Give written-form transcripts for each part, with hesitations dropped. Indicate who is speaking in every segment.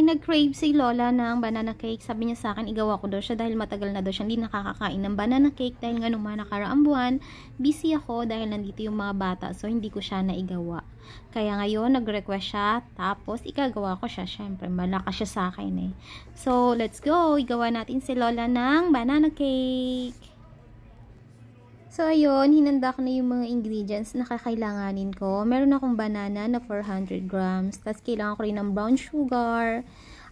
Speaker 1: nag-crave si Lola ng banana cake. Sabi niya sa akin, igawa ko daw siya dahil matagal na daw siya hindi nakakakain ng banana cake dahil nga nung mga nakaraang buwan, busy ako dahil nandito yung mga bata. So, hindi ko siya naigawa. Kaya ngayon, nag-request siya. Tapos, ikagawa ko siya. Syempre, malakas siya sa akin eh. So, let's go. Igawa natin si Lola ng banana cake. So, ayun, hinanda ko na yung mga ingredients na kakailanganin ko. Meron akong banana na 400 grams. Tapos, kailangan ko rin ng brown sugar,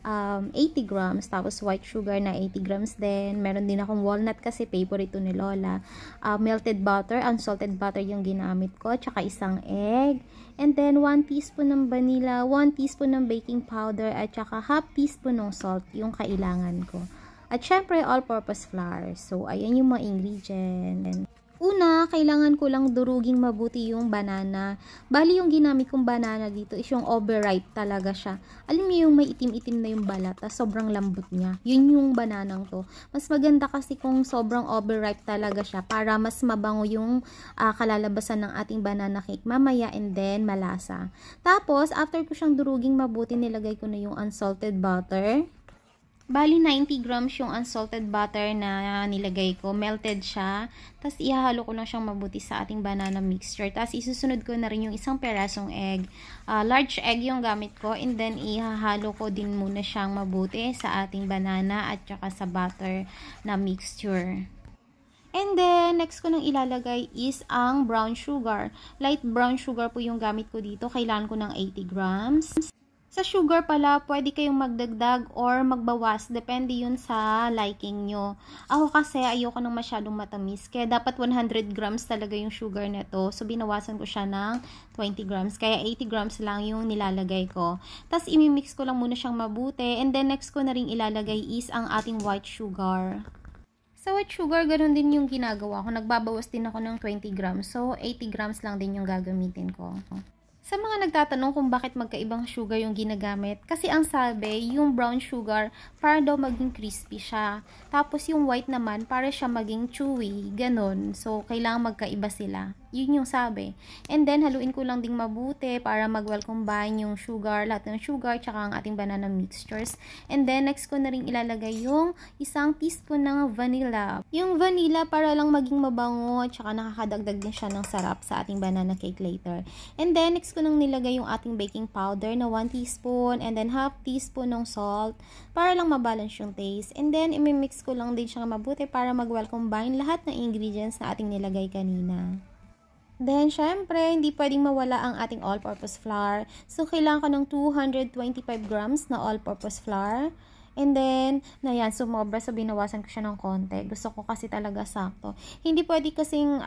Speaker 1: 80 grams. Tapos, white sugar na 80 grams din. Meron din akong walnut kasi favorite ni Lola. Melted butter, unsalted butter yung ginamit ko. Tsaka isang egg. And then, 1 teaspoon ng vanilla, 1 teaspoon ng baking powder, at tsaka half teaspoon ng salt yung kailangan ko. At syempre, all-purpose flour. So, ayan yung mga ingredients. Una, kailangan ko lang duruging mabuti yung banana. Bali, yung ginamit kong banana dito is yung overripe talaga siya. Alam niyo yung may itim-itim na yung balat, sobrang lambot niya. Yun yung bananang to. Mas maganda kasi kung sobrang overripe talaga siya para mas mabango yung kalalabasan ng ating banana cake mamaya and then malasa. Tapos, after ko siyang duruging mabuti, nilagay ko na yung unsalted butter. Bali, 90 grams yung unsalted butter na nilagay ko. Melted siya. Tapos, ihahalo ko lang siyang mabuti sa ating banana mixture. Tapos, isusunod ko na rin yung isang perasong egg. Large egg yung gamit ko. And then, ihahalo ko din muna siyang mabuti sa ating banana at saka sa butter na mixture. And then, next ko nang ilalagay is ang brown sugar. Light brown sugar po yung gamit ko dito. Kailangan ko ng 80 grams. Sa sugar pala, pwede kayong magdagdag or magbawas. Depende yun sa liking nyo. Ako kasi ayoko nang masyadong matamis. Kaya dapat 100 grams talaga yung sugar nito. So, binawasan ko siya ng 20 grams. Kaya 80 grams lang yung nilalagay ko. Tapos, imimix ko lang muna siyang mabuti. And then, next ko na rin ilalagay is ang ating white sugar. Sa white sugar, ganun din yung ginagawa ko. Nagbabawas din ako ng 20 grams. So, 80 grams lang din yung gagamitin ko. Sa mga nagtatanong kung bakit magkaibang sugar yung ginagamit, kasi ang sabi, yung brown sugar, para daw maging crispy siya. Tapos yung white naman, para siya maging chewy. Ganon. So, kailangan magkaiba sila. Yun yung sabi. And then, haluin ko lang ding mabuti para mag-well combine yung sugar, lahat ng sugar, tsaka ang ating banana mixtures. And then, next ko na rin ilalagay yung isang teaspoon ng vanilla. Yung vanilla para lang maging mabango, tsaka nakakadagdag din siya ng sarap sa ating banana cake later. And then, next ko nang nilagay yung ating baking powder na 1 teaspoon and then half teaspoon ng salt para lang mabalance yung taste. And then, imimix ko lang din siya mabuti para mag-well combine lahat ng ingredients na ating nilagay kanina. Then, syempre, hindi pwedeng mawala ang ating all-purpose flour. So, kailangan ko ng 225 grams na all-purpose flour. And then, yan, sumobra, so binawasan ko siya ng konti. Gusto ko kasi talaga sakto. Hindi pwede kasing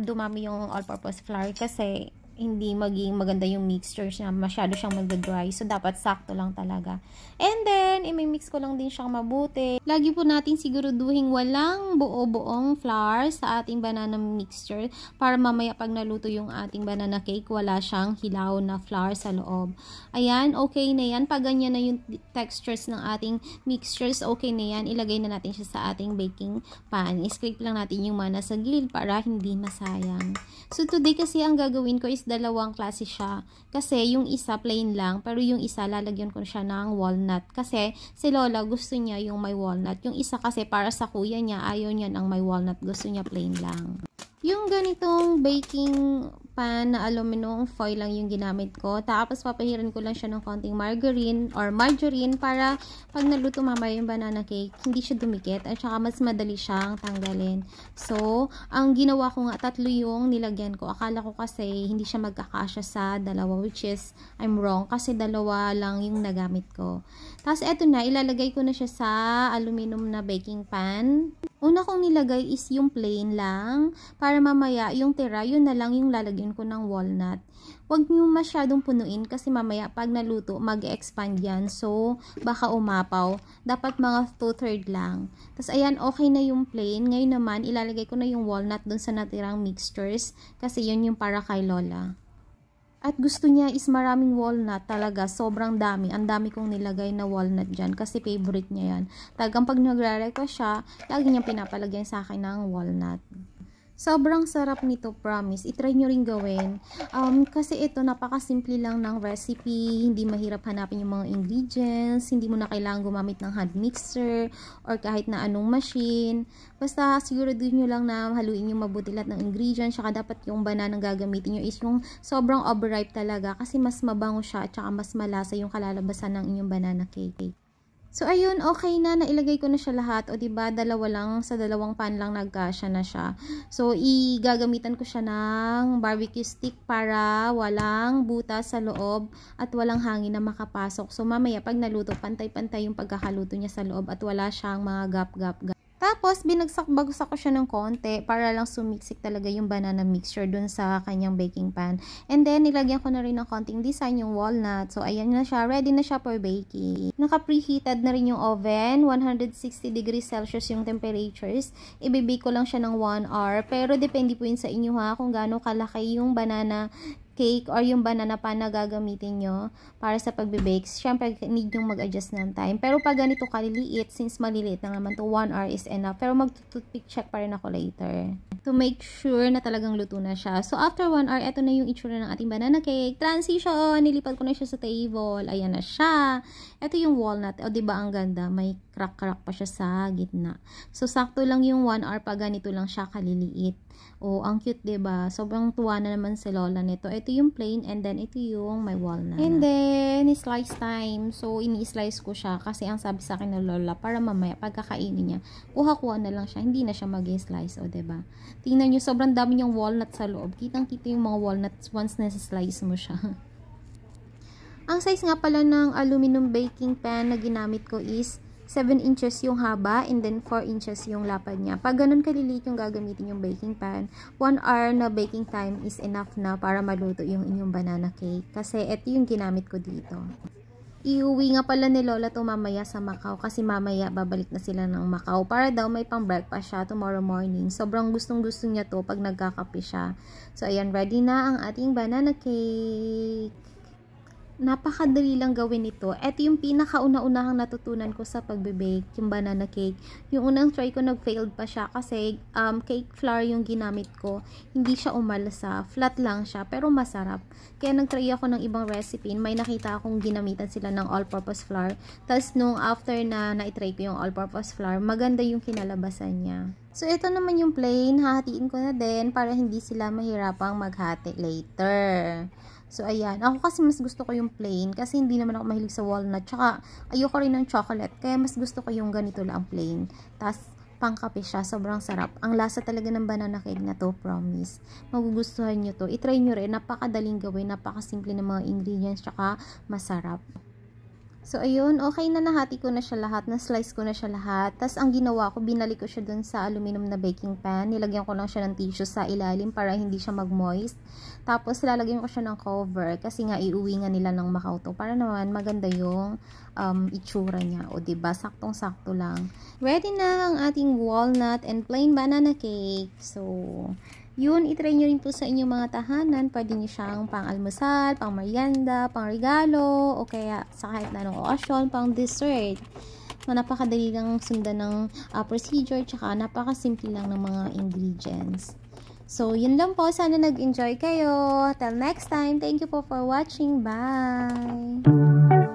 Speaker 1: dumami yung all-purpose flour kasi hindi maging maganda yung mixture niya. Masyado siyang mag-dry. So, dapat sakto lang talaga. And then, imimix ko lang din siyang mabuti. Lagi po natin siguraduhin walang buo-buong flour sa ating banana mixture para mamaya pag naluto yung ating banana cake, wala siyang hilaw na flour sa loob. Ayan, okay na yan. Pag ganyan na yung textures ng ating mixtures, okay na yan. Ilagay na natin siya sa ating baking pan. I-scrape lang natin yung mga nasa gilid para hindi masayang. So, today kasi ang gagawin ko is dalawang klase siya. Kasi yung isa plain lang, pero yung isa lalagyan ko siya ng walnut. Kasi si Lola gusto niya yung may walnut. Yung isa kasi para sa kuya niya, ayaw niya ng may walnut. Gusto niya plain lang. Yung ganitong baking pan na aluminum foil lang yung ginamit ko. Tapos papahiran ko lang siya ng konting margarine para pag naluto mamaya yung banana cake, hindi siya dumikit at saka mas madali siyang tanggalin. So, ang ginawa ko nga, 3 yung nilagyan ko. Akala ko kasi hindi siya magkakasya sa dalawa, which is I'm wrong kasi 2 lang yung nagamit ko. Tapos eto na, ilalagay ko na siya sa aluminum na baking pan. Una kong nilagay is yung plain lang para mamaya yung tira, yun na lang yung lalagyan ko ng walnut. Huwag nyo masyadong punuin kasi mamaya pag naluto, mag-expand yan. So, baka umapaw. Dapat mga 2/3 lang. Tapos, ayan, okay na yung plain. Ngayon naman, ilalagay ko na yung walnut dun sa natirang mixtures kasi yun yung para kay Lola. At gusto niya is maraming walnut talaga. Sobrang dami. Ang dami kong nilagay na walnut dyan kasi favorite niya yan. Talagang pag nagre-request siya, lagi niya pinapalagyan sa akin ng walnut. Sobrang sarap nito, promise. I-try nyo rin gawin. Kasi ito, napakasimple lang ng recipe. Hindi mahirap hanapin yung mga ingredients. Hindi mo na kailangan gumamit ng hand mixer or kahit na anong machine. Basta siguraduhin nyo lang na haluin yung mabuti lahat ng ingredients. Saka dapat yung banana gagamitin nyo is yung sobrang overripe talaga. Kasi mas mabango siya at saka mas malasa yung kalalabasan ng inyong banana cake. So, ayun, okay na. Nailagay ko na siya lahat. O, diba, dalawa lang, sa dalawang pan lang nagkasya na siya. So, igagamitan ko siya ng barbecue stick para walang butas sa loob at walang hangin na makapasok. So, mamaya, pag naluto, pantay-pantay yung pagkakaluto niya sa loob at wala siyang mga gap-gap-gap. Tapos, binagsak-bagsak ko siya ng konti para lang sumiksik talaga yung banana mixture dun sa kanyang baking pan. And then, nilagyan ko na rin ng konting design yung walnut. So, ayan na siya. Ready na siya for baking. Naka-preheated na rin yung oven. 160 degrees Celsius yung temperatures. Ibibake ko lang siya ng 1 hour. Pero, depende po yun sa inyo ha kung gaano kalaki yung banana cake or yung banana pan na gagamitin nyo para sa pagbe-bake. Siyempre, need yung mag-adjust ng time. Pero pag ganito kaliliit, since maliliit na naman to, 1 hour is enough. Pero mag-toothpick check pa rin ako later to make sure na talagang luto na siya. So, after 1 hour, eto na yung itsura ng ating banana cake. Transition! Nilipat ko na siya sa table. Ayan na siya. Eto yung walnut. O, diba ang ganda? May crack-crack pa siya sa gitna. So, sakto lang yung 1 hour pag ganito lang siya kaliliit. Oh, ang cute, diba? Sobrang tuwa na naman si Lola nito. Ito yung plain and then ito yung may walnut. And then, slice time. So, ini-slice ko siya kasi ang sabi sa akin ng Lola para mamaya pagkakainin niya, kuha-kuha na lang siya. Hindi na siya mag-slice, o diba? Tingnan nyo, sobrang dami niyang walnut sa loob. Kitang-kita yung mga walnuts once na-slice mo siya. Ang size nga pala ng aluminum baking pan na ginamit ko is 7 inches yung haba and then 4 inches yung lapad niya. Pag ganun kaliliit yung gagamitin yung baking pan, 1 hour na baking time is enough na para maluto yung inyong banana cake. Kasi ito yung ginamit ko dito. Iuwi nga pala ni Lola to mamaya sa Macau kasi mamaya babalik na sila ng Macau para daw may pang breakfast siya tomorrow morning. Sobrang gustong-gusto niya to pag nagkakape siya. So ayan, ready na ang ating banana cake. Napakadali lang gawin ito. Ito yung pinakauna-unahang natutunan ko sa pagbe-bake, yung banana cake. Yung unang try ko nag-failed pa siya kasi cake flour yung ginamit ko. Hindi siya umalsa. Flat lang siya pero masarap. Kaya nag-try ako ng ibang recipe. May nakita akong ginamitan sila ng all-purpose flour. Tapos nung after na na-try ko yung all-purpose flour, maganda yung kinalabasan niya. So, ito naman yung plain. Hahatiin ko na din para hindi sila mahirapang maghati later. So, ayan. Ako kasi mas gusto ko yung plain kasi hindi naman ako mahilig sa walnut. Tsaka, ayoko rin ng chocolate. Kaya mas gusto ko yung ganito lang plain. Tapos, pangkape siya. Sobrang sarap. Ang lasa talaga ng banana cake na to, promise. Magugustuhan nyo to. I-try nyo rin. Napakadaling gawin. Napakasimple ng mga ingredients. Tsaka, masarap. So, ayun, okay na nahati ko na siya lahat, na-slice ko na siya lahat. Tapos, ang ginawa ko, binalik ko siya dun sa aluminum na baking pan. Nilagyan ko lang siya ng tissue sa ilalim para hindi siya mag-moist. Tapos, lalagyan ko siya ng cover kasi nga iuwi nga nila ng Macau to para naman maganda yung itsura niya. O, diba? Saktong-sakto lang. Ready na ang ating walnut and plain banana cake. So, yun, itry nyo rin po sa inyong mga tahanan. Pwede nyo siyang pang-almusal, pang-merienda, pang-regalo, o kaya sa kahit na anong okasyon, pang-dessert. Napakadali lang sundan ng procedure, tsaka napakasimple lang ng mga ingredients. So, yun lang po. Sana nag-enjoy kayo. Till next time, thank you po for watching. Bye!